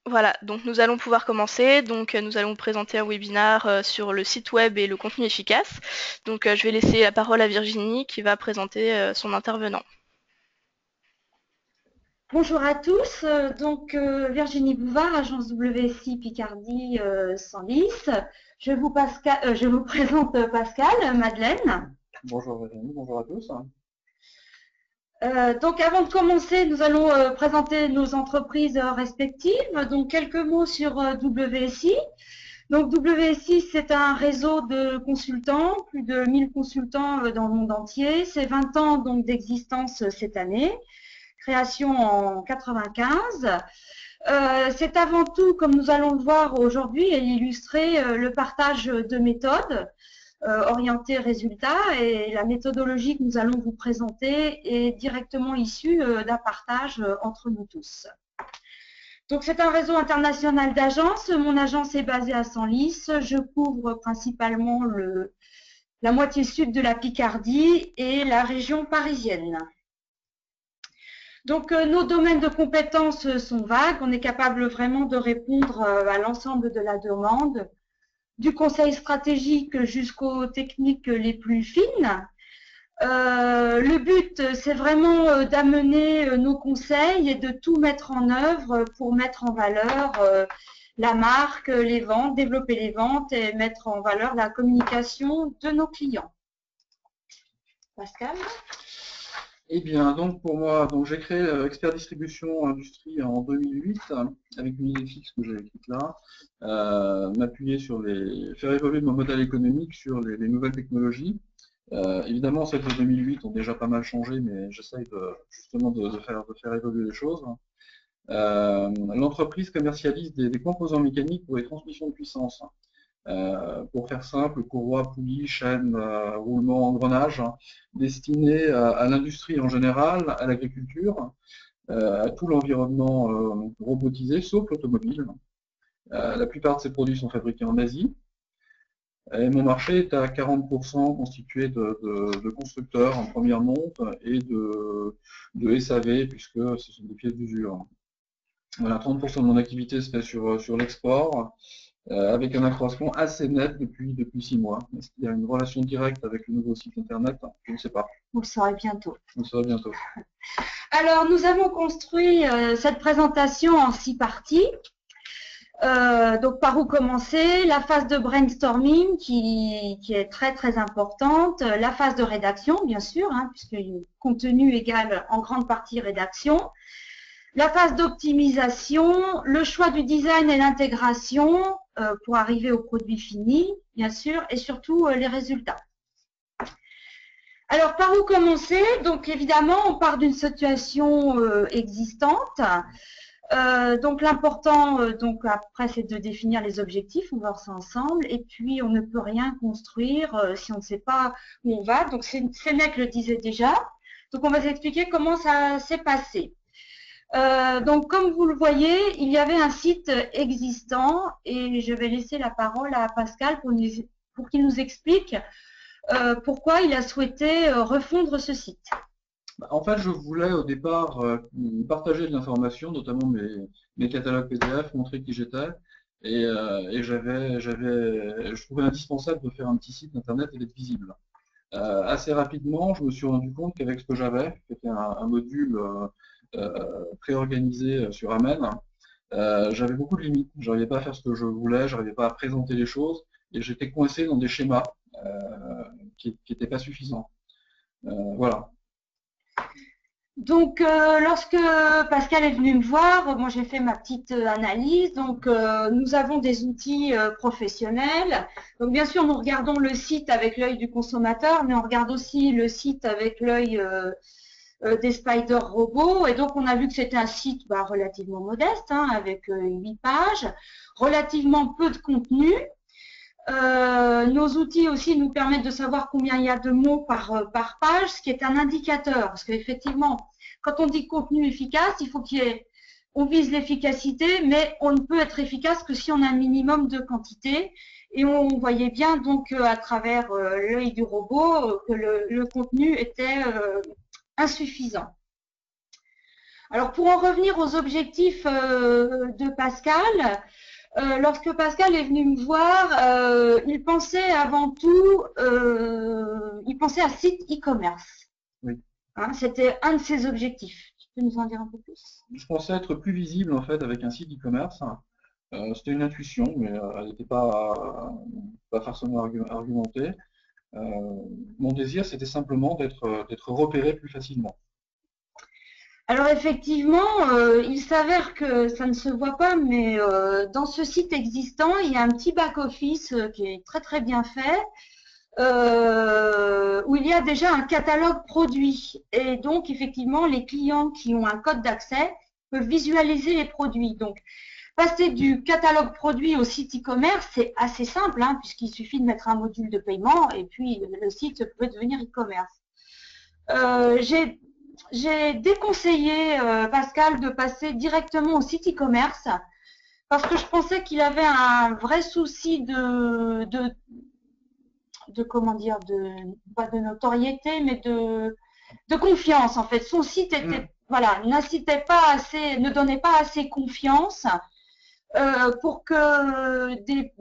Voilà, donc nous allons pouvoir commencer. Donc nous allons présenter un webinaire sur le site web et le contenu efficace. Donc je vais laisser la parole à Virginie qui va présenter son intervenant. Bonjour à tous, Virginie Bouvard, agence WSI Picardie Senlis. Je vous présente Pascal, Madeleine. Bonjour Virginie, bonjour à tous. Donc avant de commencer, nous allons présenter nos entreprises respectives. Donc quelques mots sur WSI. Donc WSI, c'est un réseau de consultants, plus de 1000 consultants dans le monde entier. C'est 20 ans donc d'existence cette année. Création en 95. C'est avant tout, comme nous allons le voir aujourd'hui et illustrer, le partage de méthodes orientées résultats, et la méthodologie que nous allons vous présenter est directement issue d'un partage entre nous tous. Donc c'est un réseau international d'agences. Mon agence est basée à Senlis. Je couvre principalement la moitié sud de la Picardie et la région parisienne. Donc, nos domaines de compétences sont vagues. On est capable vraiment de répondre à l'ensemble de la demande, du conseil stratégique jusqu'aux techniques les plus fines. Le but, c'est vraiment d'amener nos conseils et de tout mettre en œuvre pour mettre en valeur la marque, les ventes, développer les ventes et mettre en valeur la communication de nos clients. Pascal ? Eh bien, donc pour moi, j'ai créé Expert Distribution Industrie en 2008 avec une idée fixe que j'ai écrite là, m'appuyer faire évoluer mon modèle économique sur les nouvelles technologies. Évidemment, celles de 2008 ont déjà pas mal changé, mais j'essaye justement de faire évoluer les choses. L'entreprise commercialise des composants mécaniques pour les transmissions de puissance. Pour faire simple, courroies, poulies, chaînes, roulements, engrenages, destinés à l'industrie en général, à l'agriculture, à tout l'environnement robotisé, sauf l'automobile. La plupart de ces produits sont fabriqués en Asie. Et mon marché est à 40% constitué de constructeurs en première monte et de SAV, puisque ce sont des pièces d'usure. Voilà, 30% de mon activité se fait sur l'export, avec un accroissement assez net depuis 6 mois. Est-ce qu'il y a une relation directe avec le nouveau site internet? Je ne sais pas. Vous le saurez bientôt. Vous le saurez bientôt. Alors, nous avons construit cette présentation en 6 parties. Donc, par où commencer? La phase de brainstorming qui est très très importante, la phase de rédaction bien sûr, puisque le contenu égale en grande partie rédaction, la phase d'optimisation, le choix du design et l'intégration pour arriver au produit fini bien sûr, et surtout les résultats. Alors, par où commencer? Donc, évidemment, on part d'une situation existante. Donc l'important, après, c'est de définir les objectifs, on va voir ça ensemble, et puis on ne peut rien construire si on ne sait pas où on va. Donc Sénèque le disait déjà. Donc on va s'expliquer comment ça s'est passé. Donc comme vous le voyez, il y avait un site existant, et je vais laisser la parole à Pascal pour qu'il nous explique pourquoi il a souhaité refondre ce site. En fait, je voulais au départ partager de l'information, notamment mes catalogues PDF, montrer qui j'étais, et je trouvais indispensable de faire un petit site internet et d'être visible. Assez rapidement, je me suis rendu compte qu'avec ce que j'avais, qui était un module préorganisé sur Amen, j'avais beaucoup de limites. Je n'arrivais pas à faire ce que je voulais, je n'arrivais pas à présenter les choses, et j'étais coincé dans des schémas qui n'étaient pas suffisants. Voilà. Donc, lorsque Pascal est venu me voir, moi j'ai fait ma petite analyse. Donc, nous avons des outils professionnels. Donc, bien sûr, nous regardons le site avec l'œil du consommateur, mais on regarde aussi le site avec l'œil des spider robots. Et donc, on a vu que c'était un site relativement modeste, avec 8 pages, relativement peu de contenu. Nos outils aussi nous permettent de savoir combien il y a de mots par page, ce qui est un indicateur. Parce qu'effectivement, quand on dit contenu efficace, il faut on vise l'efficacité, mais on ne peut être efficace que si on a un minimum de quantité. Et on voyait bien donc à travers l'œil du robot que le contenu était insuffisant. Alors pour en revenir aux objectifs de Pascal, lorsque Pascal est venu me voir, il pensait avant tout, il pensait à site e-commerce. Oui. Hein, c'était un de ses objectifs. Tu peux nous en dire un peu plus? Je pensais être plus visible en fait avec un site e-commerce. C'était une intuition, mais elle n'était pas forcément argumentée. Mon désir, c'était simplement d'être repéré plus facilement. Alors effectivement, il s'avère que ça ne se voit pas, mais dans ce site existant, il y a un petit back-office qui est très très bien fait, où il y a déjà un catalogue produit. Et donc effectivement, les clients qui ont un code d'accès peuvent visualiser les produits. Donc passer du catalogue produit au site e-commerce, c'est assez simple, hein, puisqu'il suffit de mettre un module de paiement et puis le site peut devenir e-commerce. J'ai déconseillé Pascal de passer directement au site e-commerce parce que je pensais qu'il avait un vrai souci de comment dire, pas de notoriété, mais de confiance en fait. Son site était, voilà, n'incitait pas assez, ne donnait pas assez confiance pour que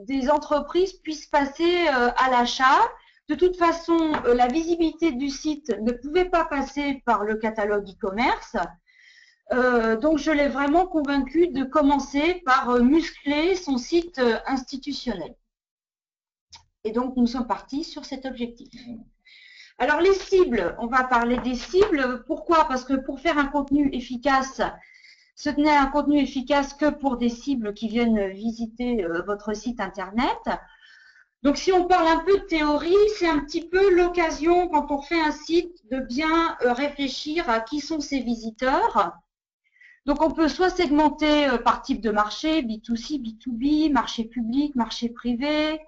des entreprises puissent passer à l'achat. De toute façon, la visibilité du site ne pouvait pas passer par le catalogue e-commerce. Donc, je l'ai vraiment convaincu de commencer par muscler son site institutionnel. Et donc, nous sommes partis sur cet objectif. Alors, les cibles, on va parler des cibles. Pourquoi? Parce que pour faire un contenu efficace, ce n'est un contenu efficace que pour des cibles qui viennent visiter votre site internet. Donc, si on parle un peu de théorie, c'est un petit peu l'occasion, quand on fait un site, de bien réfléchir à qui sont ses visiteurs. Donc, on peut soit segmenter par type de marché, B2C, B2B, marché public, marché privé.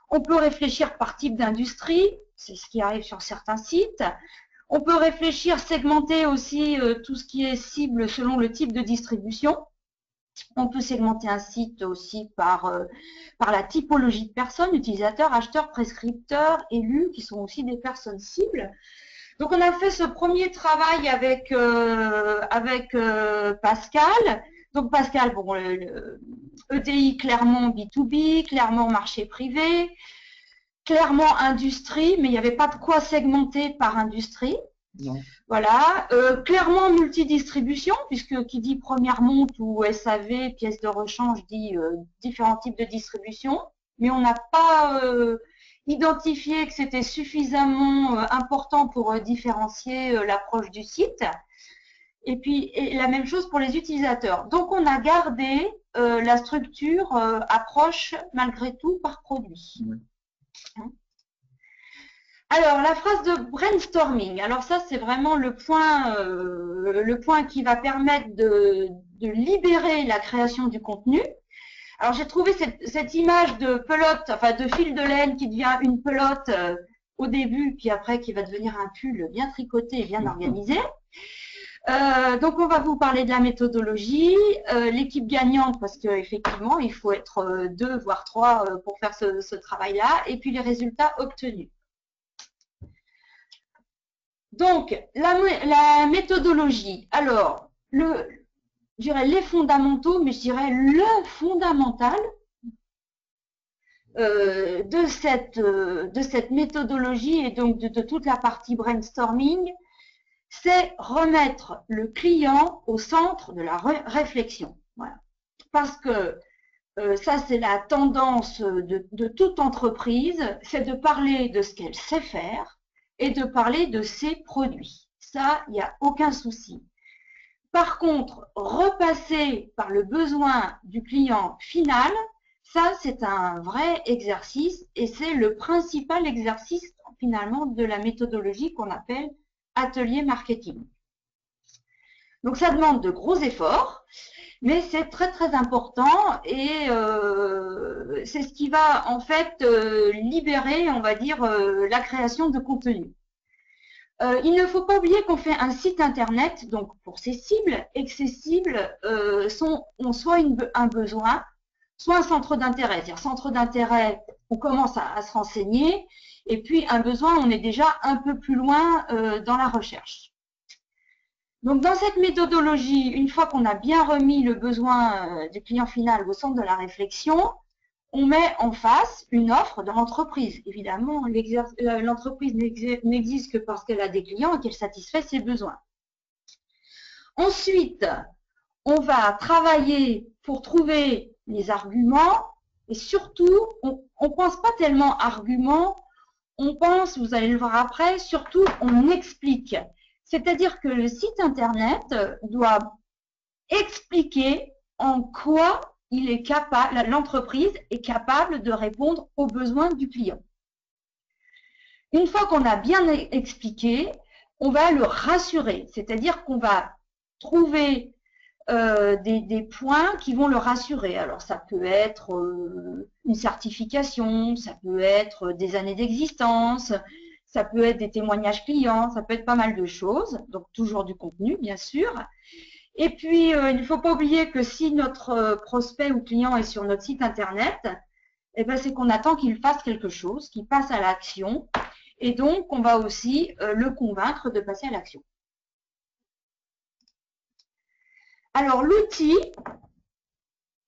On peut réfléchir par type d'industrie, c'est ce qui arrive sur certains sites. On peut réfléchir, segmenter aussi tout ce qui est cible selon le type de distribution. On peut segmenter un site aussi par la typologie de personnes, utilisateurs, acheteurs, prescripteurs, élus, qui sont aussi des personnes cibles. Donc, on a fait ce premier travail avec Pascal. Donc, Pascal, bon, EDI, clairement B2B, clairement marché privé, clairement industrie, mais il n'y avait pas de quoi segmenter par industrie. Non. Voilà, clairement multidistribution, puisque qui dit première monte ou SAV, pièce de rechange, dit différents types de distribution, mais on n'a pas identifié que c'était suffisamment important pour différencier l'approche du site. Et puis, la même chose pour les utilisateurs. Donc, on a gardé la structure approche malgré tout par produit. Oui. Alors, la phrase de brainstorming. Alors ça, c'est vraiment le point qui va permettre de libérer la création du contenu. Alors, j'ai trouvé cette image de pelote, enfin de fil de laine qui devient une pelote au début, puis après qui va devenir un pull bien tricoté et bien organisé. Donc, on va vous parler de la méthodologie, l'équipe gagnante, parce qu'effectivement, il faut être 2, voire 3 pour faire ce travail-là, et puis les résultats obtenus. Donc, la méthodologie. Alors, je dirais les fondamentaux, mais je dirais le fondamental de cette méthodologie et donc de toute la partie brainstorming, c'est remettre le client au centre de la réflexion. Voilà. Parce que ça, c'est la tendance de toute entreprise, c'est de parler de ce qu'elle sait faire et de parler de ses produits. Ça, il n'y a aucun souci. Par contre, repasser par le besoin du client final, ça, c'est un vrai exercice et c'est le principal exercice finalement de la méthodologie qu'on appelle atelier marketing. Donc, ça demande de gros efforts, mais c'est très très important et c'est ce qui va en fait libérer, on va dire, la création de contenu. Il ne faut pas oublier qu'on fait un site internet, donc pour ces cibles, et que ces cibles ont soit un besoin, soit un centre d'intérêt. C'est-à-dire centre d'intérêt, on commence à se renseigner, et puis un besoin, on est déjà un peu plus loin dans la recherche. Donc, dans cette méthodologie, une fois qu'on a bien remis le besoin du client final au centre de la réflexion, on met en face une offre de l'entreprise. Évidemment, l'entreprise n'existe que parce qu'elle a des clients et qu'elle satisfait ses besoins. Ensuite, on va travailler pour trouver les arguments et surtout, on ne pense pas tellement arguments, on pense, vous allez le voir après, surtout on explique. C'est-à-dire que le site internet doit expliquer en quoi l'entreprise est capable de répondre aux besoins du client. Une fois qu'on a bien expliqué, on va le rassurer, c'est-à-dire qu'on va trouver des points qui vont le rassurer. Alors ça peut être une certification, ça peut être des années d'existence, ça peut être des témoignages clients, ça peut être pas mal de choses, donc toujours du contenu bien sûr. Et puis il ne faut pas oublier que si notre prospect ou client est sur notre site internet, eh ben, c'est qu'on attend qu'il fasse quelque chose, qu'il passe à l'action, et donc on va aussi le convaincre de passer à l'action. Alors l'outil,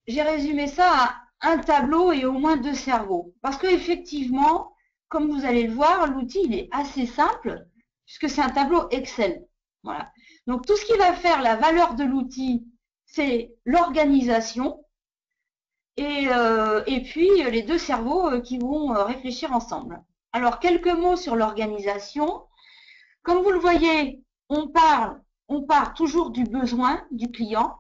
j'ai résumé ça à un tableau et au moins 2 cerveaux. Parce qu'effectivement, comme vous allez le voir, l'outil il est assez simple puisque c'est un tableau Excel. Voilà. Donc tout ce qui va faire la valeur de l'outil, c'est l'organisation et puis les 2 cerveaux qui vont réfléchir ensemble. Alors quelques mots sur l'organisation. Comme vous le voyez, on part toujours du besoin du client.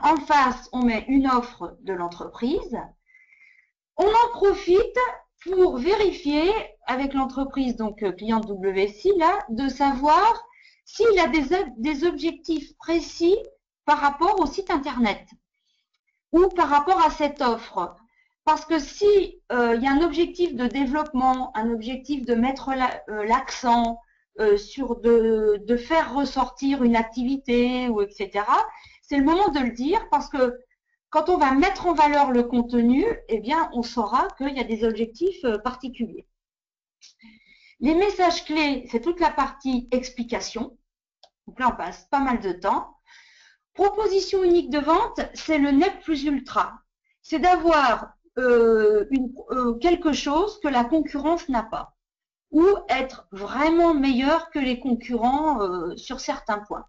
En face, on met une offre de l'entreprise. On en profite pour vérifier avec l'entreprise, donc client WSI, là, de savoir s'il a des objectifs précis par rapport au site internet ou par rapport à cette offre. Parce que si il y a un objectif de développement, un objectif de mettre l'accent sur de faire ressortir une activité ou etc., c'est le moment de le dire parce que quand on va mettre en valeur le contenu, eh bien, on saura qu'il y a des objectifs particuliers. Les messages clés, c'est toute la partie explication. Donc là, on passe pas mal de temps. Proposition unique de vente, c'est le net plus ultra. C'est d'avoir quelque chose que la concurrence n'a pas ou être vraiment meilleur que les concurrents sur certains points.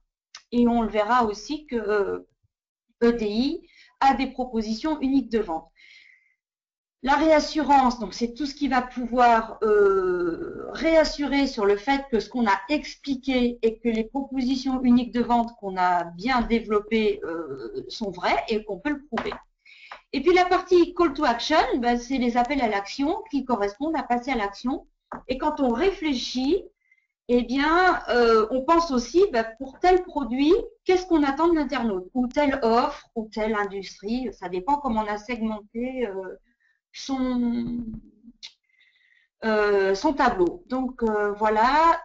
Et on le verra aussi que EDI a des propositions uniques de vente. La réassurance, donc c'est tout ce qui va pouvoir réassurer sur le fait que ce qu'on a expliqué et que les propositions uniques de vente qu'on a bien développées sont vraies et qu'on peut le prouver. Et puis la partie call to action, ben, c'est les appels à l'action qui correspondent à passer à l'action. Et quand on réfléchit, eh bien, on pense aussi, ben, pour tel produit, qu'est-ce qu'on attend de l'internaute? Ou telle offre, ou telle industrie, ça dépend comment on a segmenté son tableau. Donc voilà,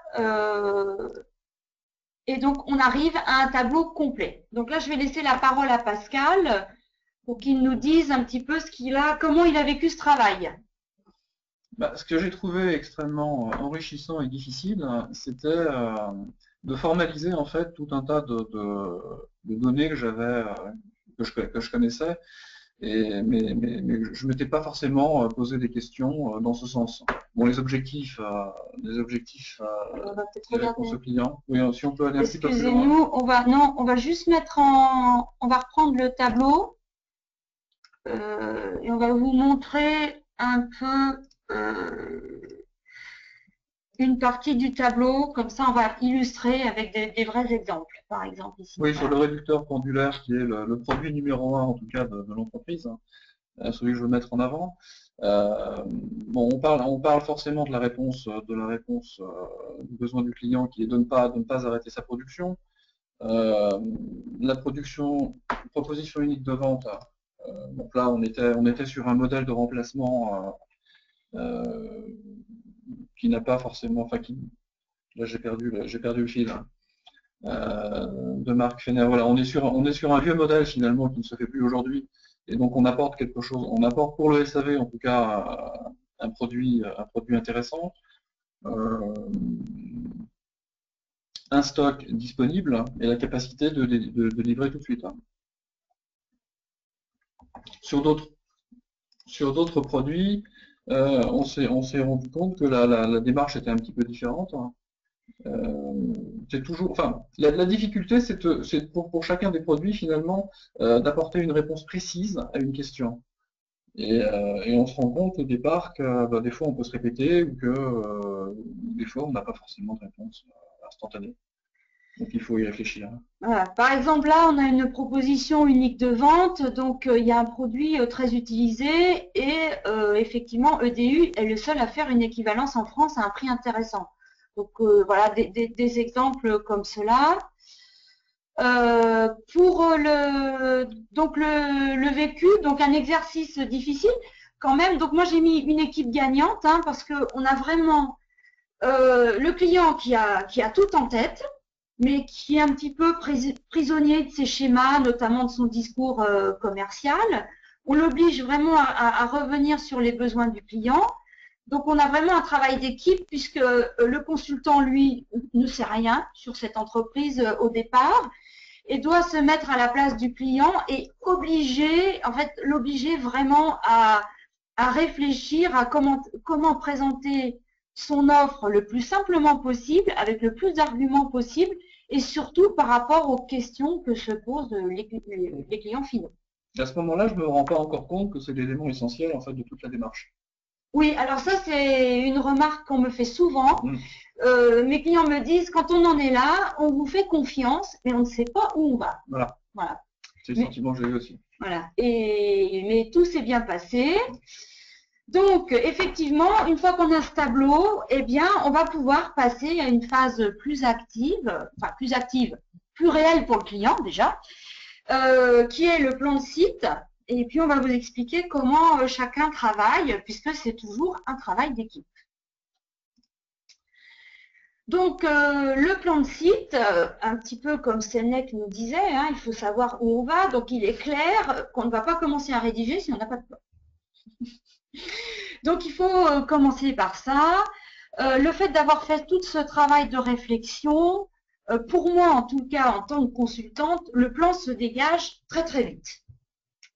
et donc on arrive à un tableau complet. Donc là, je vais laisser la parole à Pascal pour qu'il nous dise un petit peu comment il a vécu ce travail. Bah, ce que j'ai trouvé extrêmement enrichissant et difficile, c'était de formaliser en fait tout un tas de données que j'avais, que je connaissais, mais je m'étais pas forcément posé des questions dans ce sens. Bon, les objectifs de réponse au client. Oui, si on peut aller un petit peu plus loin. Excusez-nous, on va juste on va reprendre le tableau et on va vous montrer un peu une partie du tableau, comme ça on va illustrer avec des vrais exemples, par exemple ici. Oui, sur le réducteur pendulaire qui est le produit numéro 1 en tout cas de l'entreprise, celui que je veux mettre en avant. Bon, on parle forcément de la réponse du besoin du client qui est de ne pas arrêter sa production. La proposition unique de vente. Donc là, on était sur un modèle de remplacement qui n'a pas forcément, enfin là j'ai perdu le fil. De Marc Fener. Voilà, on est sur un vieux modèle finalement qui ne se fait plus aujourd'hui. Et donc on apporte quelque chose, on apporte pour le SAV en tout cas un produit intéressant. un stock disponible et la capacité de livrer tout de suite. Sur d'autres produits, on s'est rendu compte que la démarche était un petit peu différente. C'est toujours, enfin, la difficulté, c'est pour chacun des produits finalement d'apporter une réponse précise à une question. Et on se rend compte au départ que des fois on peut se répéter ou que des fois on n'a pas forcément de réponse instantanée. Donc il faut y réfléchir. Voilà. Par exemple, là, on a une proposition unique de vente. Donc, il y a un produit très utilisé et effectivement, EDU est le seul à faire une équivalence en France à un prix intéressant. Donc, voilà, des exemples comme cela. Pour le vécu, donc un exercice difficile quand même. Donc, moi, j'ai mis une équipe gagnante parce qu'on a vraiment le client qui a tout en tête, mais qui est un petit peu prisonnier de ses schémas, notamment de son discours commercial. On l'oblige vraiment à revenir sur les besoins du client. Donc, on a vraiment un travail d'équipe puisque le consultant, lui, ne sait rien sur cette entreprise au départ et doit se mettre à la place du client et l'obliger vraiment à réfléchir à comment présenter son offre le plus simplement possible, avec le plus d'arguments possible, et surtout par rapport aux questions que se posent les clients finaux. À ce moment-là, je ne me rends pas encore compte que c'est l'élément essentiel en fait de toute la démarche. Oui, alors ça c'est une remarque qu'on me fait souvent. Mes clients me disent, quand on en est là, on vous fait confiance, mais on ne sait pas où on va. Voilà. C'est le sentiment que j'ai eu aussi. Voilà. Mais tout s'est bien passé. Donc, effectivement, une fois qu'on a ce tableau, eh bien, on va pouvoir passer à une phase plus active, plus réelle pour le client déjà, qui est le plan de site. Et puis, on va vous expliquer comment chacun travaille, puisque c'est toujours un travail d'équipe. Donc, le plan de site, un petit peu comme Sénèque nous disait, il faut savoir où on va. Donc, il est clair qu'on ne va pas commencer à rédiger si on n'a pas de plan. Donc, il faut commencer par ça. Le fait d'avoir fait tout ce travail de réflexion, pour moi, en tout cas, en tant que consultante, le plan se dégage très, très vite.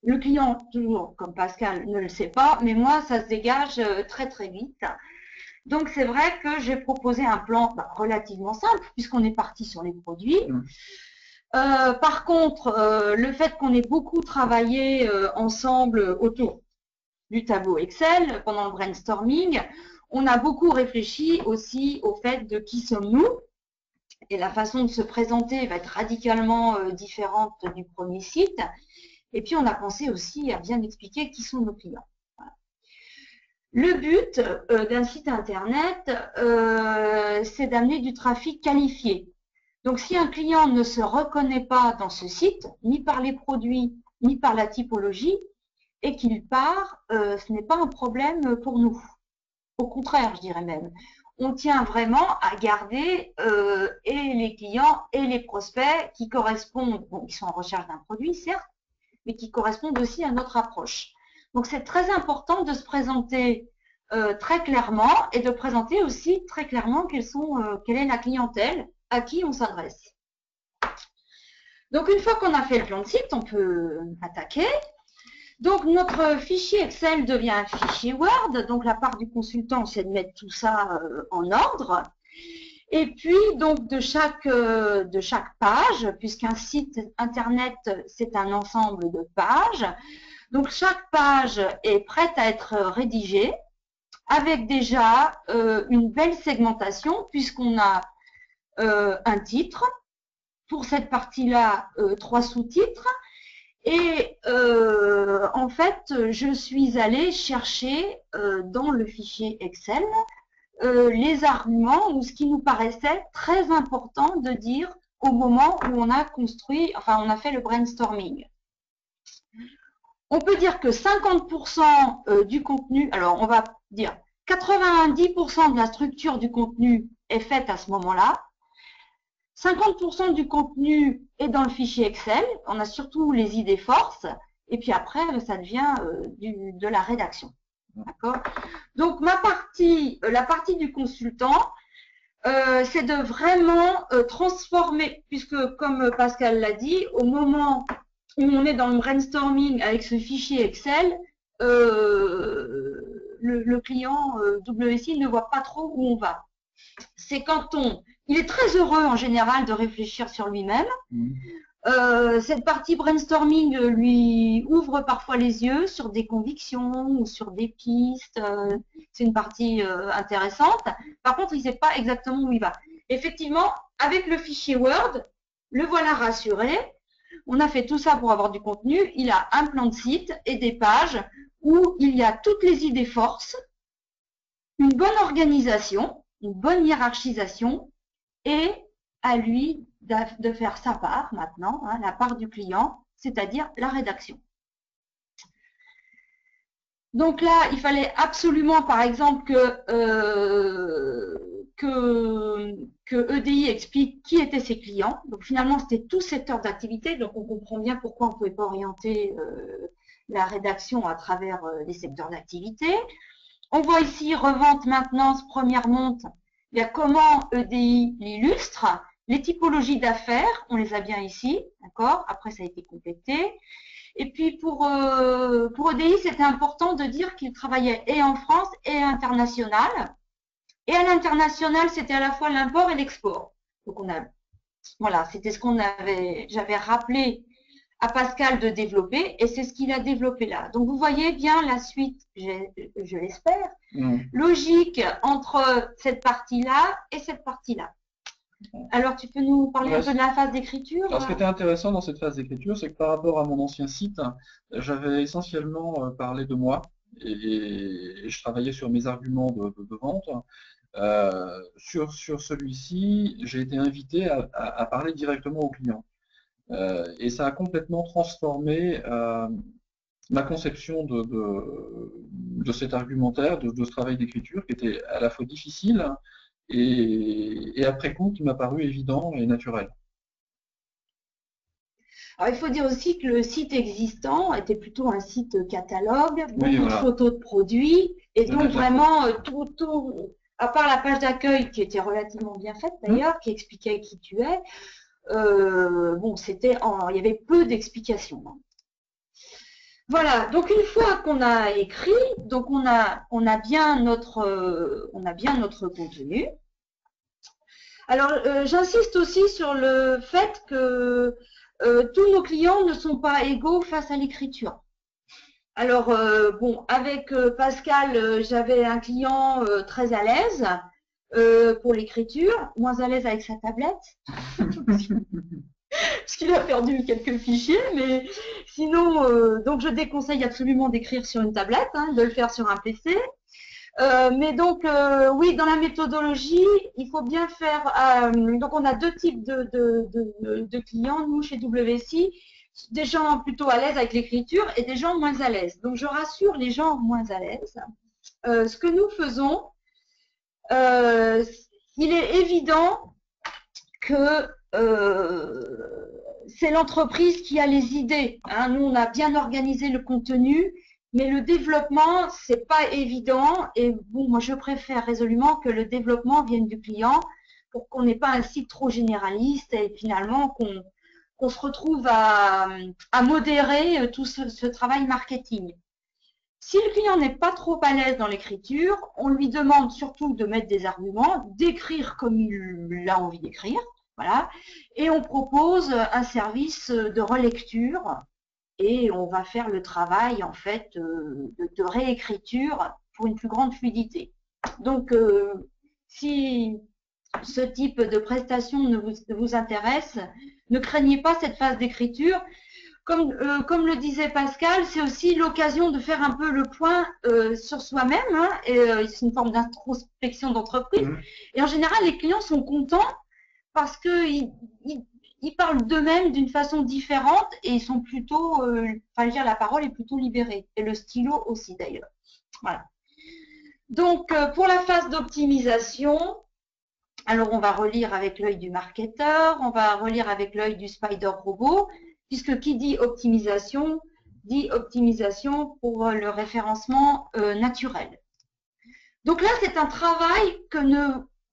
Le client, toujours, comme Pascal, ne le sait pas, mais moi, ça se dégage très, très vite. Donc, c'est vrai que j'ai proposé un plan relativement simple, puisqu'on est parti sur les produits. Par contre, le fait qu'on ait beaucoup travaillé ensemble autour du tableau Excel pendant le brainstorming, on a beaucoup réfléchi aussi au fait de qui sommes-nous, et la façon de se présenter va être radicalement différente du premier site. Et puis, on a pensé aussi à bien expliquer qui sont nos clients. Voilà. Le but d'un site Internet, c'est d'amener du trafic qualifié. Donc, si un client ne se reconnaît pas dans ce site, ni par les produits, ni par la typologie, et qu'il part, ce n'est pas un problème pour nous. Au contraire, je dirais même. On tient vraiment à garder et les clients et les prospects qui correspondent, bon, qui sont en recherche d'un produit, certes, mais qui correspondent aussi à notre approche. Donc, c'est très important de se présenter très clairement et de présenter aussi très clairement quelle est la clientèle à qui on s'adresse. Donc, une fois qu'on a fait le plan de site, on peut attaquer. Donc, notre fichier Excel devient un fichier Word. Donc, la part du consultant, c'est de mettre tout ça en ordre. Et puis, donc, de chaque page, puisqu'un site Internet, c'est un ensemble de pages, donc chaque page est prête à être rédigée avec déjà une belle segmentation, puisqu'on a un titre. Pour cette partie-là, 3 sous-titres. Et en fait, je suis allée chercher dans le fichier Excel les arguments ou ce qui nous paraissait très important de dire au moment où on a on a fait le brainstorming. On peut dire que 50% du contenu, alors on va dire 90% de la structure du contenu est faite à ce moment-là. 50% du contenu est dans le fichier Excel. On a surtout les idées forces. Et puis après, ça devient de la rédaction. D'accord ? Donc, la partie du consultant, c'est de vraiment transformer, puisque comme Pascal l'a dit, au moment où on est dans le brainstorming avec ce fichier Excel, le client WSI ne voit pas trop où on va. C'est quand il est très heureux en général de réfléchir sur lui-même. Cette partie brainstorming lui ouvre parfois les yeux sur des convictions ou sur des pistes. C'est une partie intéressante. Par contre, il ne sait pas exactement où il va. Effectivement, avec le fichier Word, le voilà rassuré. On a fait tout ça pour avoir du contenu. Il a un plan de site et des pages où il y a toutes les idées forces, une bonne organisation, une bonne hiérarchisation et à lui de faire sa part maintenant, hein, la part du client, c'est-à-dire la rédaction. Donc là, il fallait absolument, par exemple, que EDI explique qui étaient ses clients. Donc finalement, c'était tout secteur d'activité. Donc on comprend bien pourquoi on ne pouvait pas orienter la rédaction à travers les secteurs d'activité. On voit ici revente, maintenance, première monte. Il y a comment EDI l'illustre. Les typologies d'affaires, on les a bien ici, d'accord. Après, ça a été complété. Et puis pour EDI, c'était important de dire qu'il travaillait et en France et à l'international. Et à l'international, c'était à la fois l'import et l'export. Donc voilà, c'était ce j'avais rappelé à Pascal de développer, et c'est ce qu'il a développé là. Donc vous voyez bien la suite, je l'espère, logique entre cette partie-là et cette partie-là. Alors, tu peux nous parler un peu de la phase d'écriture? Alors, ce qui était intéressant dans cette phase d'écriture, c'est que par rapport à mon ancien site, j'avais essentiellement parlé de moi et je travaillais sur mes arguments de vente. Sur celui-ci, j'ai été invité à parler directement au client. Et ça a complètement transformé ma conception de cet argumentaire, de ce travail d'écriture qui était à la fois difficile et après coup qui m'a paru évident et naturel. Alors, il faut dire aussi que le site existant était plutôt un site catalogue, beaucoup de photos de produits, et donc vraiment tout, à part la page d'accueil qui était relativement bien faite d'ailleurs, qui expliquait qui tu es, bon, il y avait peu d'explications. Voilà, donc une fois qu'on a écrit, donc on a bien notre contenu. Alors j'insiste aussi sur le fait que tous nos clients ne sont pas égaux face à l'écriture. Alors bon, avec Pascal, j'avais un client très à l'aise pour l'écriture, moins à l'aise avec sa tablette. Parce qu'il a perdu quelques fichiers, mais sinon, donc je déconseille absolument d'écrire sur une tablette, hein, de le faire sur un PC. Mais donc, oui, dans la méthodologie, il faut bien faire. Donc, on a deux types de clients, nous, chez WSI, des gens plutôt à l'aise avec l'écriture et des gens moins à l'aise. Donc, je rassure les gens moins à l'aise. Ce que nous faisons, il est évident que c'est l'entreprise qui a les idées. Hein. Nous, on a bien organisé le contenu, mais le développement, c'est pas évident. Et bon, moi, je préfère résolument que le développement vienne du client pour qu'on n'ait pas un site trop généraliste et finalement qu'on se retrouve à modérer tout ce travail marketing. Si le client n'est pas trop à l'aise dans l'écriture, on lui demande surtout de mettre des arguments, d'écrire comme il a envie d'écrire. Voilà. Et on propose un service de relecture et on va faire le travail en fait de réécriture pour une plus grande fluidité. Donc, si ce type de prestation ne vous intéresse, ne craignez pas cette phase d'écriture. Comme le disait Pascal, c'est aussi l'occasion de faire un peu le point sur soi-même. Hein, c'est une forme d'introspection d'entreprise. Et en général, les clients sont contents parce qu'ils parlent d'eux-mêmes d'une façon différente et ils sont plutôt, la parole est plutôt libérée. Et le stylo aussi d'ailleurs. Voilà. Donc, pour la phase d'optimisation, alors on va relire avec l'œil du marketeur, on va relire avec l'œil du spider robot, puisque qui dit optimisation pour le référencement naturel. Donc là, c'est un travail que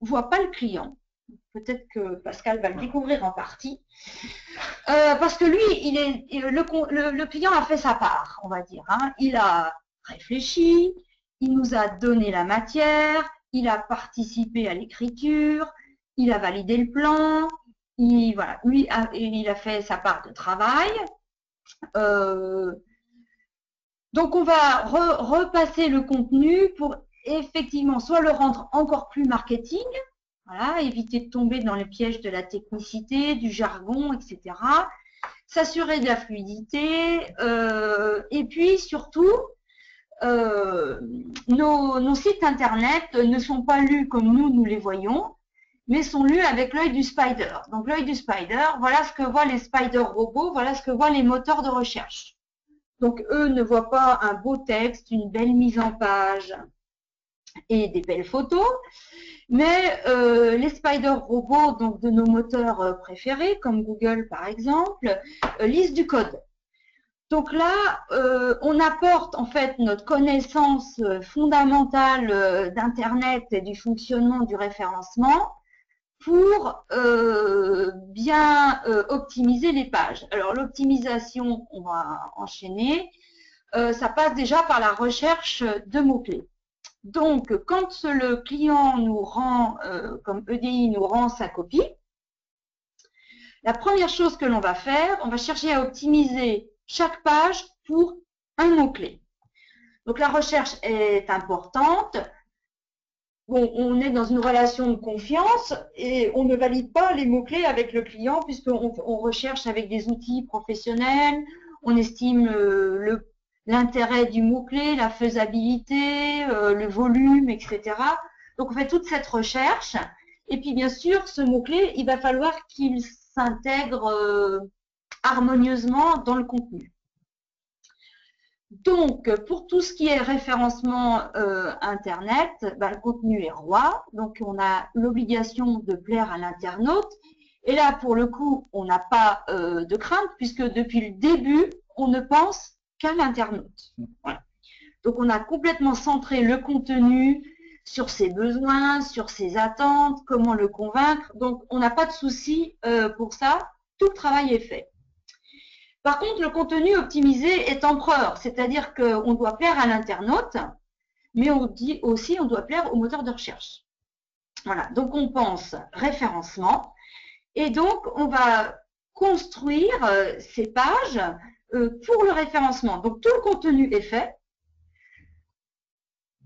voit pas le client. Peut-être que Pascal va le découvrir en partie. Parce que lui, le client a fait sa part, on va dire. Hein. Il a réfléchi, il nous a donné la matière, il a participé à l'écriture, il a validé le plan, voilà, lui, il a fait sa part de travail. Donc, on va repasser le contenu pour effectivement soit le rendre encore plus marketing, voilà, éviter de tomber dans les pièges de la technicité, du jargon, etc. S'assurer de la fluidité et puis surtout, nos sites internet ne sont pas lus comme nous les voyons, mais sont lus avec l'œil du spider. Donc l'œil du spider, voilà ce que voient les spider robots, voilà ce que voient les moteurs de recherche. Donc eux ne voient pas un beau texte, une belle mise en page et des belles photos, mais les spider robots, donc de nos moteurs préférés, comme Google par exemple, lisent du code. Donc là, on apporte en fait notre connaissance fondamentale d'Internet et du fonctionnement du référencement pour bien optimiser les pages. Alors l'optimisation, on va enchaîner, ça passe déjà par la recherche de mots-clés. Donc, quand le client nous rend, comme EDI nous rend sa copie, la première chose que l'on va faire, on va chercher à optimiser chaque page pour un mot-clé. Donc, la recherche est importante. Bon, on est dans une relation de confiance et on ne valide pas les mots-clés avec le client puisqu'on recherche avec des outils professionnels, on estime l'intérêt du mot-clé, la faisabilité, le volume, etc. Donc, on fait toute cette recherche. Et puis, bien sûr, ce mot-clé, il va falloir qu'il s'intègre harmonieusement dans le contenu. Donc, pour tout ce qui est référencement Internet, le contenu est roi. Donc, on a l'obligation de plaire à l'internaute. Et là, pour le coup, on n'a pas de crainte puisque depuis le début, on ne pense qu'à l'internaute. Voilà. Donc, on a complètement centré le contenu sur ses besoins, sur ses attentes, comment le convaincre. Donc, on n'a pas de souci pour ça. Tout le travail est fait. Par contre, le contenu optimisé est empereur, c'est-à-dire qu'on doit plaire à l'internaute, mais on dit aussi on doit plaire au moteur de recherche. Voilà, donc on pense référencement, et donc on va construire ces pages pour le référencement. Donc tout le contenu est fait.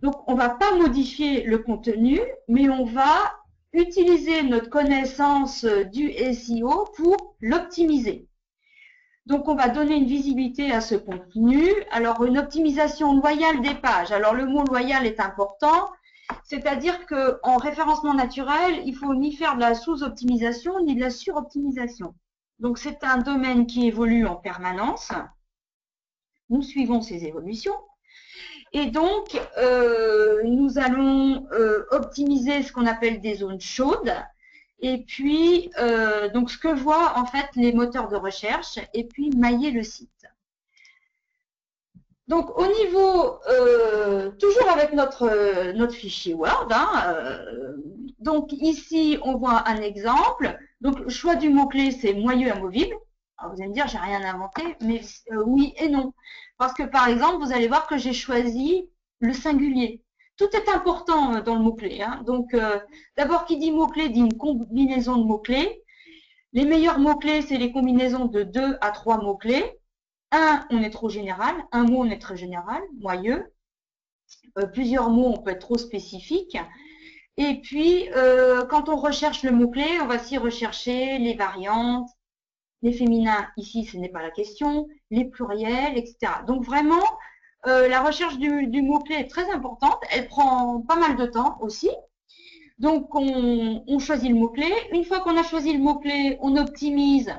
Donc on ne va pas modifier le contenu, mais on va utiliser notre connaissance du SEO pour l'optimiser. Donc, on va donner une visibilité à ce contenu. Alors, une optimisation loyale des pages. Alors, le mot loyal est important. C'est-à-dire qu'en référencement naturel, il ne faut ni faire de la sous-optimisation ni de la suroptimisation. Donc, c'est un domaine qui évolue en permanence. Nous suivons ces évolutions. Et donc, nous allons optimiser ce qu'on appelle des zones chaudes. Et puis, donc ce que voient en fait les moteurs de recherche, et puis mailler le site. Donc, au niveau, toujours avec notre fichier Word, hein, donc ici, on voit un exemple. Donc, le choix du mot-clé, c'est moyeu amovible. Alors, vous allez me dire, j'ai rien inventé, mais oui et non. Parce que, par exemple, vous allez voir que j'ai choisi le singulier. Tout est important dans le mot-clé. Hein. Donc, d'abord, qui dit mot-clé dit une combinaison de mots-clés. Les meilleurs mots-clés, c'est les combinaisons de 2 à 3 mots-clés. Un, on est trop général. Un mot, on est très général, moyeu. Plusieurs mots, on peut être trop spécifique. Et puis, quand on recherche le mot-clé, on va s'y rechercher les variantes, les féminins, ici, ce n'est pas la question, les pluriels, etc. Donc, vraiment, la recherche du mot-clé est très importante. Elle prend pas mal de temps aussi. Donc, on choisit le mot-clé. Une fois qu'on a choisi le mot-clé, on optimise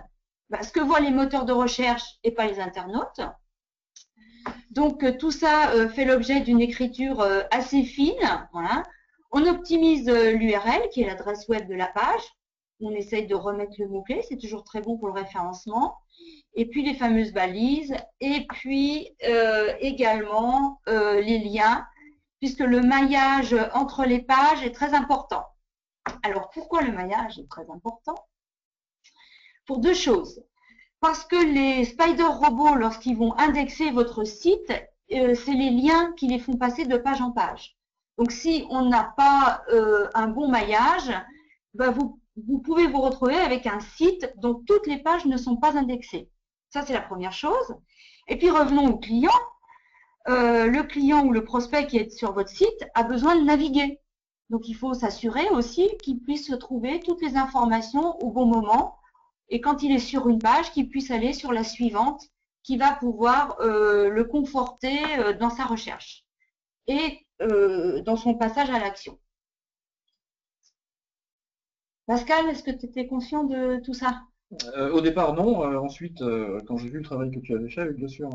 ce que voient les moteurs de recherche et pas les internautes. Donc, tout ça fait l'objet d'une écriture assez fine. Voilà. On optimise l'URL, qui est l'adresse web de la page. On essaye de remettre le mot-clé. C'est toujours très bon pour le référencement. Et puis les fameuses balises, et puis également les liens, puisque le maillage entre les pages est très important. Alors, pourquoi le maillage est très important? Pour deux choses. Parce que les spider robots, lorsqu'ils vont indexer votre site, c'est les liens qui les font passer de page en page. Donc, si on n'a pas un bon maillage, ben vous pouvez vous retrouver avec un site dont toutes les pages ne sont pas indexées. Ça, c'est la première chose. Et puis, revenons au client. Le client ou le prospect qui est sur votre site a besoin de naviguer. Donc, il faut s'assurer aussi qu'il puisse trouver toutes les informations au bon moment. Et quand il est sur une page, qu'il puisse aller sur la suivante qui va pouvoir le conforter dans sa recherche et dans son passage à l'action. Pascal, est-ce que tu étais conscient de tout ça? Au départ, non. Ensuite, quand j'ai vu le travail que tu avais fait, oui, bien sûr.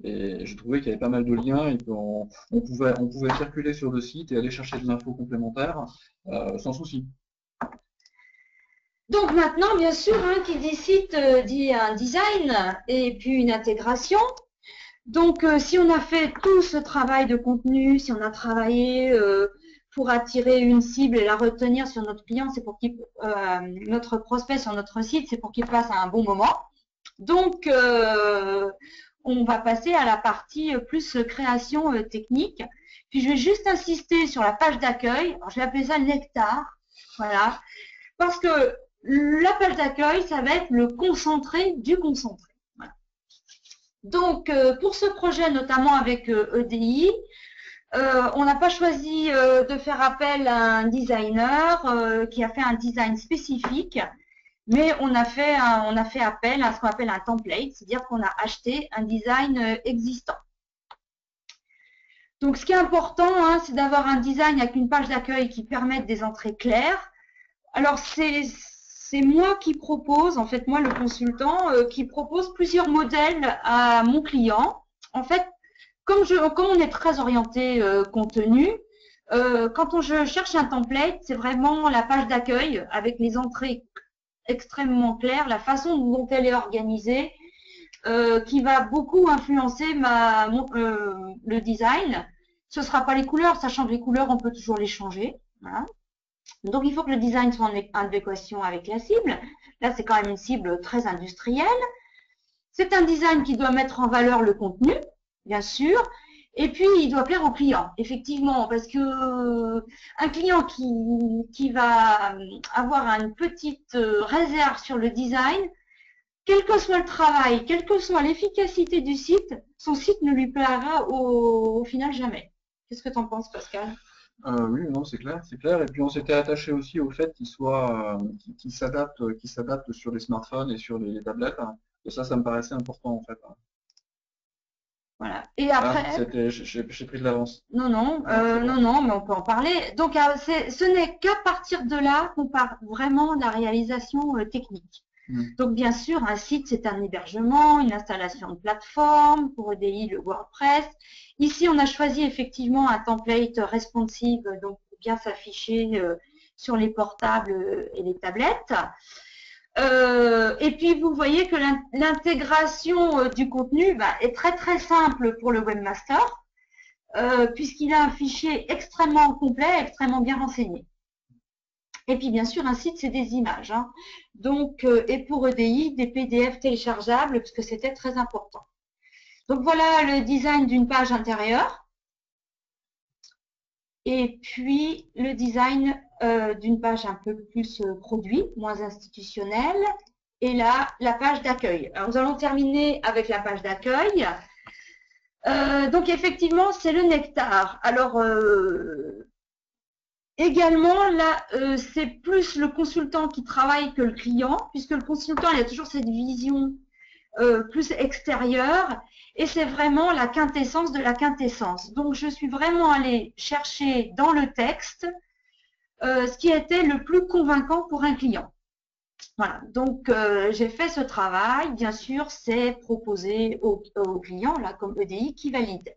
Et j'ai trouvé qu'il y avait pas mal de liens et qu'on pouvait circuler sur le site et aller chercher de l'info complémentaire sans souci. Donc maintenant, bien sûr, hein, qui dit site dit un design et puis une intégration. Donc si on a fait tout ce travail de contenu, si on a travaillé pour attirer une cible et la retenir sur notre client, c'est pour qu'il notre prospect sur notre site, c'est pour qu'il passe un bon moment. Donc on va passer à la partie plus création technique. Puis je vais juste insister sur la page d'accueil. Je vais appeler ça le nectar. Voilà. Parce que la page d'accueil, ça va être le concentré du concentré. Voilà. Donc, pour ce projet, notamment avec EDI, on n'a pas choisi de faire appel à un designer qui a fait un design spécifique, mais on a fait appel à ce qu'on appelle un template, c'est-à-dire qu'on a acheté un design existant. Donc, ce qui est important, hein, c'est d'avoir un design avec une page d'accueil qui permette des entrées claires. Alors, c'est moi qui propose, en fait, moi le consultant, qui propose plusieurs modèles à mon client. En fait, comme on est très orienté contenu, quand je cherche un template, c'est vraiment la page d'accueil avec les entrées extrêmement claires, la façon dont elle est organisée, qui va beaucoup influencer le design. Ce ne sera pas les couleurs, sachant que les couleurs, on peut toujours les changer. Voilà. Donc, il faut que le design soit en adéquation avec la cible. Là, c'est quand même une cible très industrielle. C'est un design qui doit mettre en valeur le contenu, bien sûr. Et puis, il doit plaire au client, effectivement, parce que un client qui va avoir une petite réserve sur le design, quel que soit le travail, quelle que soit l'efficacité du site, son site ne lui plaira au final jamais. Qu'est-ce que tu en penses, Pascal ? Oui, non, c'est clair, c'est clair. Et puis on s'était attaché aussi au fait qu'il s'adapte sur les smartphones et sur les tablettes. Et ça me paraissait important en fait. Voilà. Et après, j'ai pris de l'avance. Non, mais on peut en parler. Donc, ce n'est qu'à partir de là qu'on part vraiment de la réalisation technique. Donc, bien sûr, un site, c'est un hébergement, une installation de plateforme, pour EDI, le WordPress. Ici, on a choisi effectivement un template responsive, donc pour bien s'afficher sur les portables et les tablettes. Et puis, vous voyez que l'intégration du contenu est très, très simple pour le webmaster, puisqu'il a un fichier extrêmement complet, extrêmement bien renseigné. Et puis, bien sûr, un site, c'est des images. Hein. Donc, et pour EDI, des PDF téléchargeables, parce que c'était très important. Donc, voilà le design d'une page intérieure. Et puis, le design d'une page un peu plus produit, moins institutionnelle. Et là, la page d'accueil. Alors, nous allons terminer avec la page d'accueil. Donc, effectivement, c'est le nectar. Alors, également, là, c'est plus le consultant qui travaille que le client, puisque le consultant, il a toujours cette vision plus extérieure, et c'est vraiment la quintessence de la quintessence. Donc, je suis vraiment allée chercher dans le texte ce qui était le plus convaincant pour un client. Voilà, donc j'ai fait ce travail, bien sûr, c'est proposé au client, là, comme EDI, qui valide.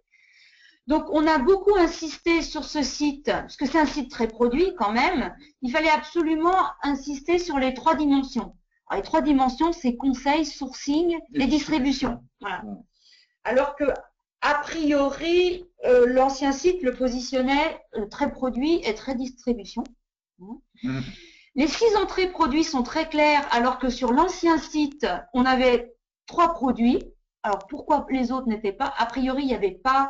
Donc, on a beaucoup insisté sur ce site, parce que c'est un site très produit quand même. Il fallait absolument insister sur les 3 dimensions. Alors, les 3 dimensions, c'est conseil, sourcing et distribution. Voilà. Alors que, a priori, l'ancien site le positionnait très produit et très distribution. Les 6 entrées produits sont très claires, alors que sur l'ancien site, on avait 3 produits. Alors pourquoi les autres n'étaient pas? A priori, il n'y avait pas.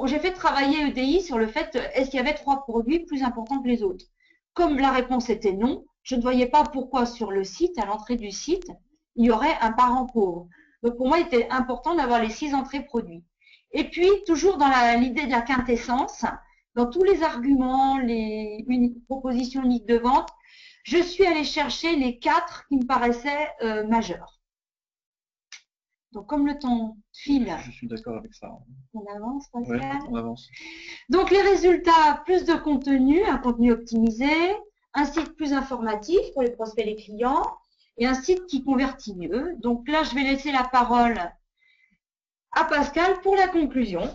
J'ai fait travailler EDI sur le fait, est-ce qu'il y avait 3 produits plus importants que les autres? Comme la réponse était non, je ne voyais pas pourquoi sur le site, à l'entrée du site, il y aurait un parent pauvre. Donc pour moi, il était important d'avoir les 6 entrées produits. Et puis, toujours dans l'idée de la quintessence, dans tous les arguments, les propositions uniques de vente, je suis allée chercher les 4 qui me paraissaient majeurs. Donc, comme le temps file, je suis d'accord avec ça. On avance, Pascal. Ouais, on avance. Donc, les résultats, plus de contenu, un contenu optimisé, un site plus informatif pour les prospects et les clients, et un site qui convertit mieux. Donc là, je vais laisser la parole à Pascal pour la conclusion.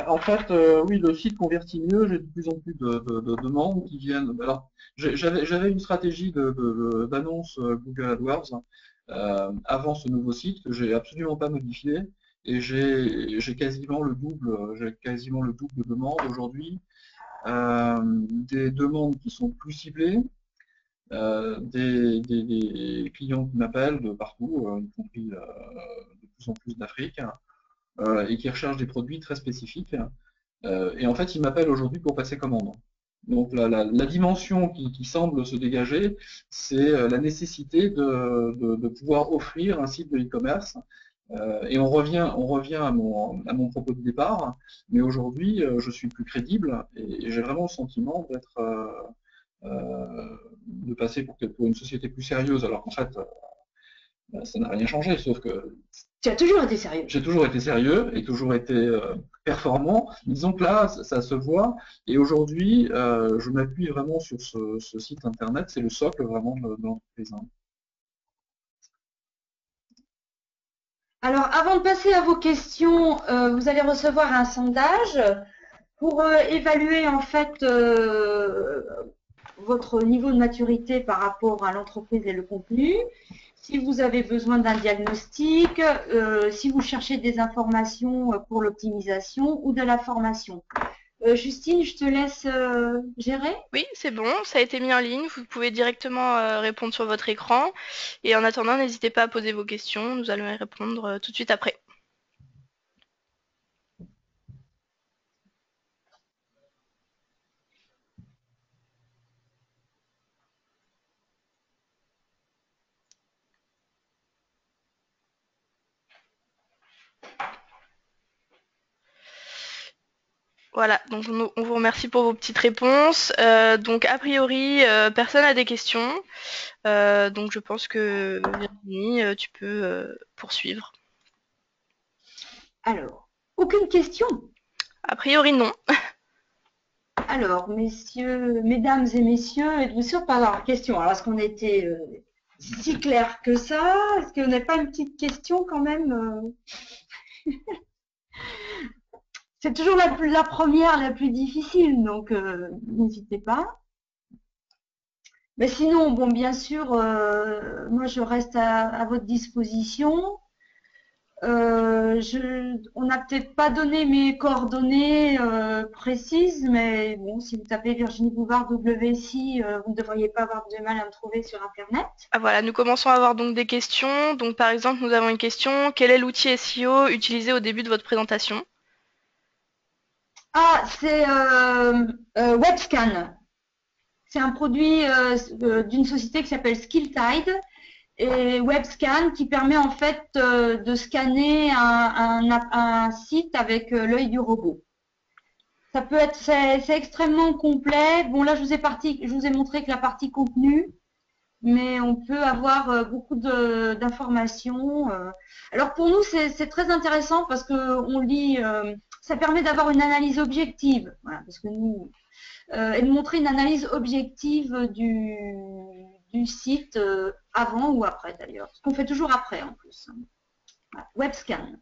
En fait, oui, le site convertit mieux. J'ai de plus en plus de demandes qui viennent. Alors, j'avais une stratégie d'annonce Google AdWords avant ce nouveau site que j'ai absolument pas modifié, et j'ai quasiment le double de demandes aujourd'hui. Des demandes qui sont plus ciblées, des clients qui m'appellent de partout, y compris de plus en plus d'Afrique, et qui recherchent des produits très spécifiques. Et en fait, ils m'appellent aujourd'hui pour passer commande. Donc la dimension qui semble se dégager, c'est la nécessité de pouvoir offrir un site de e-commerce. Et on revient à mon propos de départ, mais aujourd'hui, je suis plus crédible et j'ai vraiment le sentiment de passer pour une société plus sérieuse, alors qu'en fait, ça n'a rien changé, sauf que tu as toujours été sérieux. J'ai toujours été sérieux et toujours été performant. Disons que là, ça se voit. Et aujourd'hui, je m'appuie vraiment sur ce site internet. C'est le socle vraiment de l'entreprise. Alors, avant de passer à vos questions, vous allez recevoir un sondage pour évaluer en fait votre niveau de maturité par rapport à l'entreprise et le contenu. Si vous avez besoin d'un diagnostic, si vous cherchez des informations pour l'optimisation ou de la formation. Justine, je te laisse gérer. Oui, c'est bon, ça a été mis en ligne. Vous pouvez directement répondre sur votre écran. Et en attendant, n'hésitez pas à poser vos questions. Nous allons y répondre tout de suite après. Voilà, donc on vous remercie pour vos petites réponses. Donc a priori, personne n'a des questions. Donc je pense que Virginie, tu peux poursuivre. Alors, aucune question? A priori, non. Alors, mesdames et messieurs, êtes-vous sûrs de pas avoir de question? Alors, est-ce qu'on était si clair que ça? Est-ce qu'on n'a pas une petite question quand même? C'est toujours la première, la plus difficile, donc n'hésitez pas. Mais sinon, bon, bien sûr, moi je reste à votre disposition. On n'a peut-être pas donné mes coordonnées précises, mais bon, si vous tapez Virginie Bouvard WSI, vous ne devriez pas avoir de mal à me trouver sur Internet. Ah, voilà, nous commençons à avoir donc des questions. Donc par exemple, nous avons une question. Quel est l'outil SEO utilisé au début de votre présentation? Ah, c'est WebScan. C'est un produit d'une société qui s'appelle SkillTide. Et WebScan qui permet en fait de scanner un site avec l'œil du robot. Ça peut être, c'est extrêmement complet. Bon là je vous ai montré que la partie contenu, mais on peut avoir beaucoup d'informations. Alors pour nous c'est très intéressant parce que on lit, ça permet d'avoir une analyse objective, voilà, parce que nous et de montrer une analyse objective du site avant ou après d'ailleurs. Ce qu'on fait toujours après en plus. Voilà. WebScan.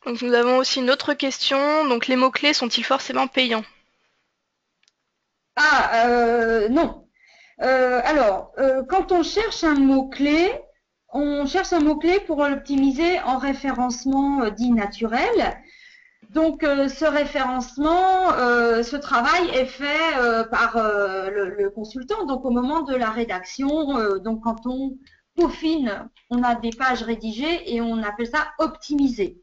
Donc nous avons aussi une autre question. Donc les mots-clés sont-ils forcément payants? Ah, non. Alors, quand on cherche un mot-clé, on cherche un mot-clé pour l'optimiser en référencement dit naturel. Donc, ce référencement, ce travail est fait par le consultant. Donc, au moment de la rédaction, donc quand on peaufine, on a des pages rédigées et on appelle ça optimiser.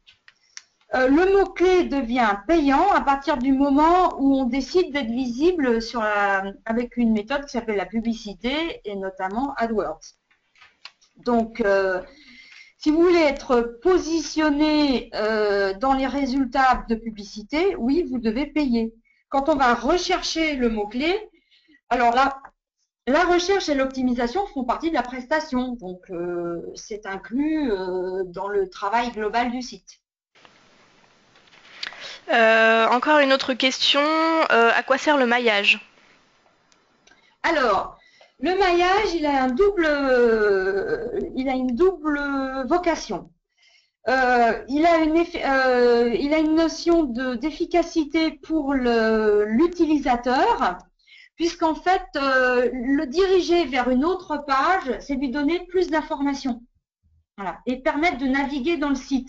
Le mot-clé devient payant à partir du moment où on décide d'être visible avec une méthode qui s'appelle la publicité et notamment AdWords. Donc, si vous voulez être positionné dans les résultats de publicité, oui, vous devez payer. Quand on va rechercher le mot-clé, alors là, la recherche et l'optimisation font partie de la prestation. Donc, c'est inclus dans le travail global du site. Encore une autre question. À quoi sert le maillage? Alors, le maillage, il a une double vocation. Il a une notion d'efficacité pour l'utilisateur, puisqu'en fait, le diriger vers une autre page, c'est lui donner plus d'informations. Voilà, et permettre de naviguer dans le site.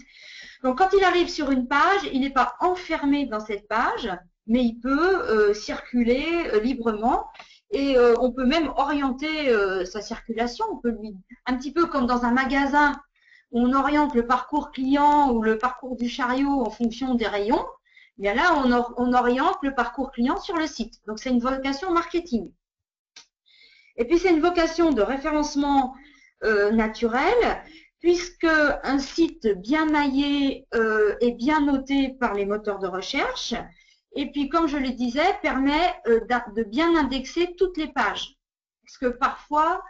Donc, quand il arrive sur une page, il n'est pas enfermé dans cette page, mais il peut circuler librement. Et on peut même orienter sa circulation. On peut un petit peu comme dans un magasin, on oriente le parcours client ou le parcours du chariot en fonction des rayons. Bien là, on oriente le parcours client sur le site. Donc, c'est une vocation marketing. Et puis, c'est une vocation de référencement naturel, puisque un site bien maillé est bien noté par les moteurs de recherche. Et puis, comme je le disais, permet de bien indexer toutes les pages. Parce que parfois,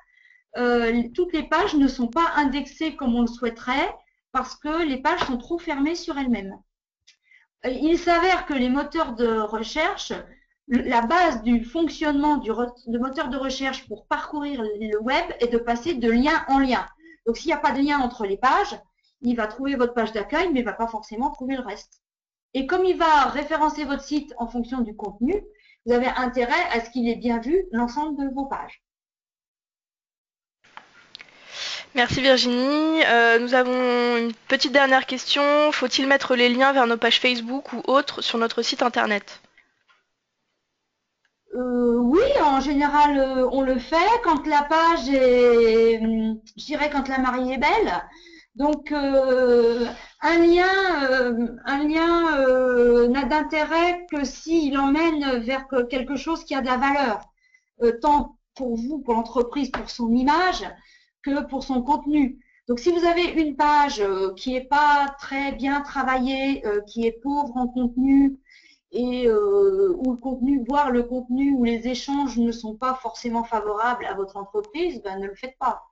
toutes les pages ne sont pas indexées comme on le souhaiterait parce que les pages sont trop fermées sur elles-mêmes. Il s'avère que les moteurs de recherche, la base du fonctionnement du moteur de recherche pour parcourir le web est de passer de lien en lien. Donc, s'il n'y a pas de lien entre les pages, il va trouver votre page d'accueil, mais il ne va pas forcément trouver le reste. Et comme il va référencer votre site en fonction du contenu, vous avez intérêt à ce qu'il ait bien vu l'ensemble de vos pages. Merci Virginie. Nous avons une petite dernière question. Faut-il mettre les liens vers nos pages Facebook ou autres sur notre site internet? Oui, en général, on le fait quand la page est, je dirais, quand la mariée est belle. Donc, un lien n'a d'intérêt que s'il emmène vers quelque chose qui a de la valeur, tant pour vous, pour l'entreprise, pour son image, que pour son contenu. Donc, si vous avez une page qui n'est pas très bien travaillée, qui est pauvre en contenu, et où le contenu, voire le contenu où les échanges ne sont pas forcément favorables à votre entreprise, ben, ne le faites pas.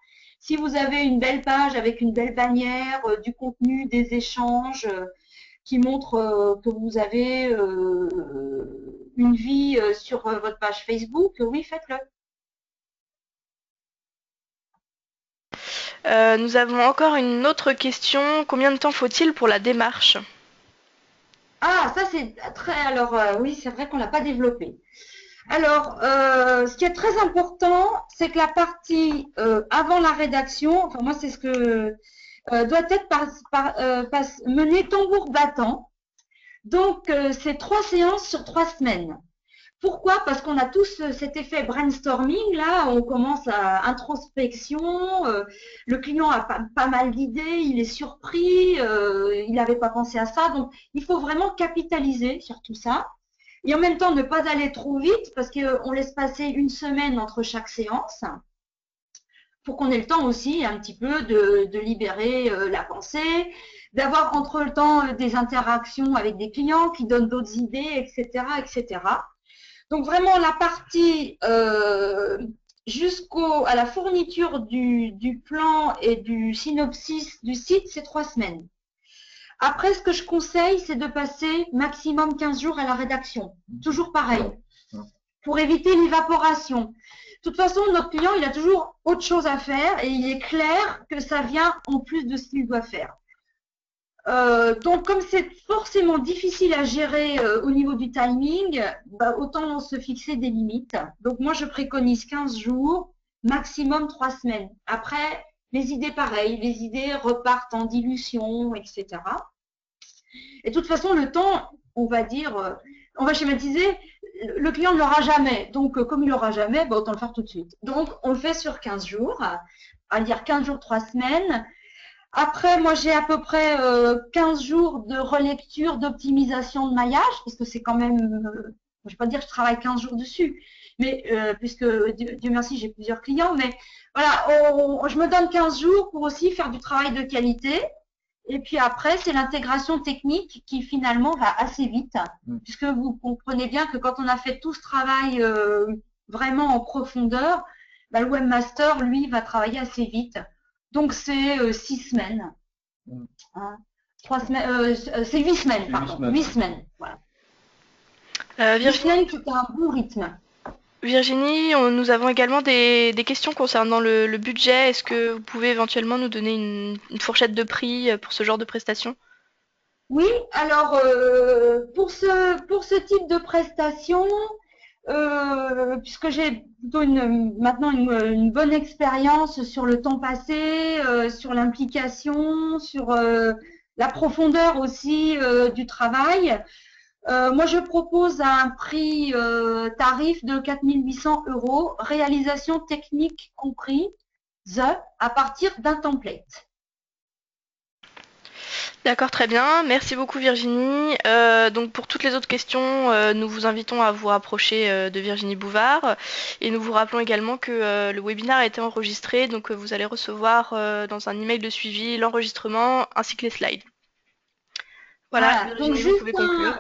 Si vous avez une belle page avec une belle bannière, du contenu, des échanges qui montrent que vous avez une vie sur votre page Facebook, oui, faites-le. Nous avons encore une autre question. Combien de temps faut-il pour la démarche? Ah, ça c'est très. Alors, oui, c'est vrai qu'on l'a pas développé. Alors, ce qui est très important, c'est que la partie avant la rédaction, enfin moi c'est ce que doit être menée tambour battant. Donc, c'est 3 séances sur 3 semaines. Pourquoi? Parce qu'on a tous cet effet brainstorming, là, on commence à introspection, le client a pas mal d'idées, il est surpris, il n'avait pas pensé à ça, donc il faut vraiment capitaliser sur tout ça. Et en même temps, ne pas aller trop vite parce qu'on laisse passer une semaine entre chaque séance pour qu'on ait le temps aussi un petit peu de libérer la pensée, d'avoir entre le temps des interactions avec des clients qui donnent d'autres idées, etc., etc. Donc vraiment la partie jusqu'à la fourniture du plan et du synopsis du site, c'est 3 semaines. Après, ce que je conseille, c'est de passer maximum 15 jours à la rédaction. Toujours pareil, pour éviter l'évaporation. De toute façon, notre client, il a toujours autre chose à faire et il est clair que ça vient en plus de ce qu'il doit faire. Donc, comme c'est forcément difficile à gérer au niveau du timing, bah, autant se fixer des limites. Donc, moi, je préconise 15 jours, maximum 3 semaines. Après, les idées pareilles, les idées repartent en dilution, etc. Et de toute façon, le temps, on va dire, on va schématiser, le client ne l'aura jamais. Donc, comme il l'aura jamais, bah, autant le faire tout de suite. Donc, on le fait sur 15 jours, à dire 15 jours, 3 semaines. Après, moi, j'ai à peu près 15 jours de relecture, d'optimisation de maillage, parce que c'est quand même, je ne vais pas dire que je travaille 15 jours dessus, mais puisque Dieu merci, j'ai plusieurs clients, mais voilà, je me donne 15 jours pour aussi faire du travail de qualité. Et puis après, c'est l'intégration technique qui finalement va assez vite, puisque vous comprenez bien que quand on a fait tout ce travail vraiment en profondeur, bah, le webmaster, lui, va travailler assez vite. Donc c'est 6 semaines. Hein, 3 semaines, c'est 8 semaines, pardon. 8 semaines. Voilà. 8 semaines, c'est un bon rythme. Virginie, nous avons également des questions concernant le budget. Est-ce que vous pouvez éventuellement nous donner une fourchette de prix pour ce genre de prestation? Oui, alors pour ce type de prestation, puisque j'ai plutôt maintenant une bonne expérience sur le temps passé, sur l'implication, sur la profondeur aussi du travail, moi je propose un prix tarif de 4 800 €, réalisation technique compris, à partir d'un template. D'accord, très bien. Merci beaucoup Virginie. Donc pour toutes les autres questions, nous vous invitons à vous rapprocher de Virginie Bouvard. Et nous vous rappelons également que le webinaire a été enregistré, donc vous allez recevoir dans un email de suivi l'enregistrement ainsi que les slides. Voilà, Virginie, donc vous juste pouvez conclure.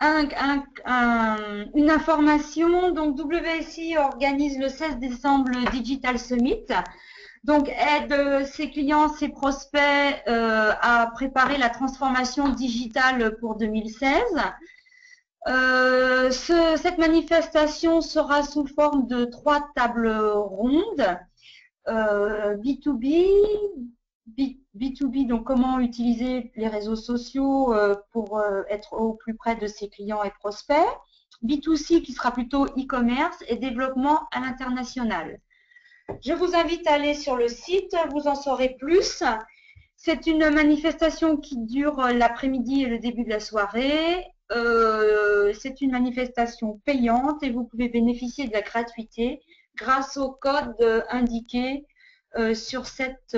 Une information, donc WSI organise le 16 décembre le Digital Summit. Donc, aide ses clients, ses prospects à préparer la transformation digitale pour 2016. Cette manifestation sera sous forme de 3 tables rondes. B2B, B2B, donc comment utiliser les réseaux sociaux pour être au plus près de ses clients et prospects. B2C qui sera plutôt e-commerce et développement à l'international. Je vous invite à aller sur le site, vous en saurez plus. C'est une manifestation qui dure l'après-midi et le début de la soirée. C'est une manifestation payante et vous pouvez bénéficier de la gratuité grâce au code indiqué sur cette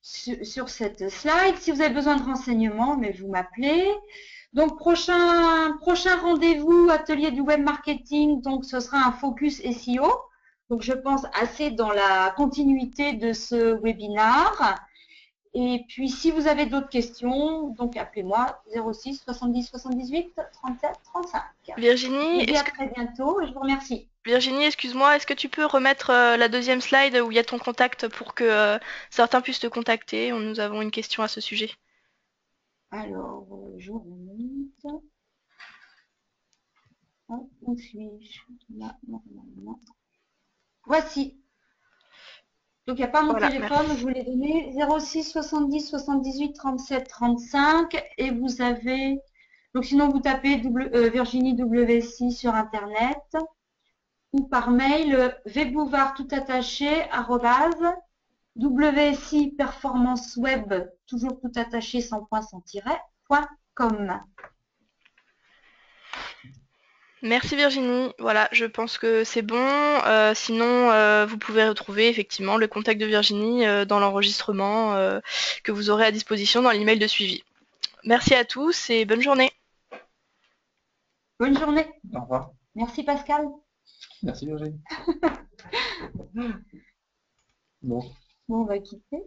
slide. Si vous avez besoin de renseignements, mais vous m'appelez. Donc, prochain rendez-vous, atelier du web marketing. Donc, ce sera un focus SEO. Donc, je pense assez dans la continuité de ce webinaire. Et puis, si vous avez d'autres questions, donc appelez-moi 06 70 78 37 35. Virginie, je vous dis à très bientôt et je vous remercie. Virginie, excuse-moi, est-ce que tu peux remettre la deuxième slide où il y a ton contact pour que certains puissent te contacter? Nous avons une question à ce sujet. Alors, je remonte. Hop, où suis-je? Là, normalement. Voici. Donc, il n'y a pas mon téléphone, merci. Je vous l'ai donné. 06 70 78 37 35. Et vous avez... Donc, sinon, vous tapez Virginie WSI sur Internet ou par mail vbouvard tout attaché @WSI performance web toujours tout attaché sans point sans tiret .com. Merci Virginie. Voilà, je pense que c'est bon. Sinon, vous pouvez retrouver effectivement le contact de Virginie dans l'enregistrement que vous aurez à disposition dans l'email de suivi. Merci à tous et bonne journée. Bonne journée. Au revoir. Merci Pascal. Merci Virginie. Bon. Bon, on va quitter.